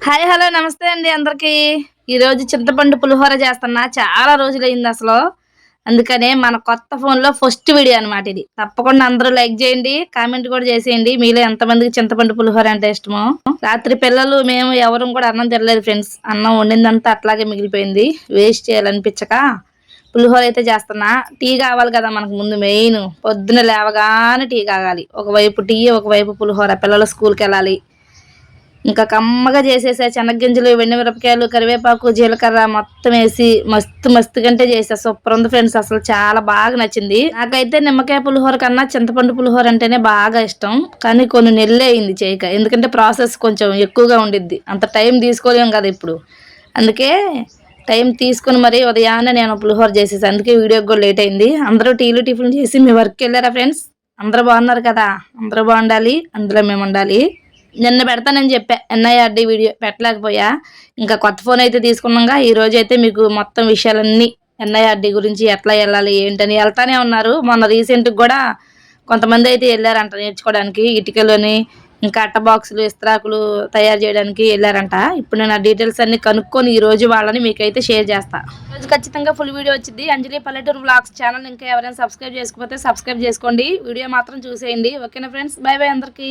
Hi hello నమస్తే అండి అందరికీ. ఈరోజు చింతపండు పులిహోర చేస్తున్నా. చాలా రోజులైంది అసలు. అందుకనే మన కొత్త ఫోన్‌లో ఫస్ట్ వీడియో అనమాట ఇది. తప్పకుండా అందరూ లైక్ చేయండి, కామెంట్ కూడా చేసేయండి. మీలో ఎంతమందికి చింతపండు పులిహోర అంటే ఇష్టమో. రాత్రి పిల్లలు మేము ఎవరం కూడా అన్నం తినలేదు ఫ్రెండ్స్. అన్నం వండిందంతా అట్లాగే మిగిలిపోయింది. వేస్ట్ చేయాలనిపించక పులిహోర అయితే చేస్తున్నా. టీ కావాలి కదా మనకు ముందు మెయిన్. పొద్దున లేవగానే టీ కాగాలి. ఒకవైపు టీ, ఒకవైపు పులిహోర. పిల్లలు స్కూల్‌కి వెళ్ళాలి. ఇంకా కమ్మగా చేసేసా. శనగ్గింజలు, మిరపకాయలు, కరివేపాకు, జీలకర్ర మొత్తం వేసి మస్తు మస్తు కంటే చేసా. సూపర్ ఉంది ఫ్రెండ్స్. అసలు చాలా బాగా నచ్చింది. నాకైతే నిమ్మకాయ పులిహోర కన్నా చింతపండు పులిహోర అంటేనే బాగా ఇష్టం. కానీ కొన్ని నెలలే అయింది చేయక. ఎందుకంటే ప్రాసెస్ కొంచెం ఎక్కువగా ఉండిద్ది. అంత టైం తీసుకోలేం కదా ఇప్పుడు. అందుకే టైం తీసుకుని మరీ ఉదయాన్నే నేను పులిహోర చేసేసాను. అందుకే వీడియోకి కూడా లేట్ అయింది. అందరూ టీలు టిఫిన్ చేసి మీ వర్క్కి వెళ్ళారా ఫ్రెండ్స్? అందరూ బాగున్నారు కదా? అందరూ బాగుండాలి, అందులో మేము ఉండాలి. నిన్న పెడతానని చెప్పా ఎన్ఐఆర్డి వీడియో పెట్టలేకపోయా. ఇంకా కొత్త ఫోన్ అయితే తీసుకున్నాగా. ఈ రోజు అయితే మీకు మొత్తం విషయాలన్నీ ఎన్ఐఆర్డి గురించి ఎట్లా వెళ్ళాలి ఏంటని వెళ్తానే ఉన్నారు. మొన్న రీసెంట్గా కూడా కొంతమంది అయితే వెళ్ళారంట నేర్చుకోవడానికి. ఇటుకలని ఇంకా అట్ట బాక్సులు, ఇస్త్రాకులు తయారు చేయడానికి వెళ్ళారంట. ఇప్పుడు నేను ఆ డీటెయిల్స్ అన్ని కనుక్కొని ఈ రోజు వాళ్ళని మీకైతే షేర్ చేస్తా. ఈరోజు ఖచ్చితంగా ఫుల్ వీడియో వచ్చింది. అంజలి పల్లెటూరు వ్లాగ్స్ ఛానల్ ఇంకా ఎవరైనా సబ్స్క్రైబ్ చేసుకోకపోతే సబ్స్క్రైబ్ చేసుకోండి. వీడియో మాత్రం చూసేయండి. ఓకేనా ఫ్రెండ్స్? బై బై అందరికీ.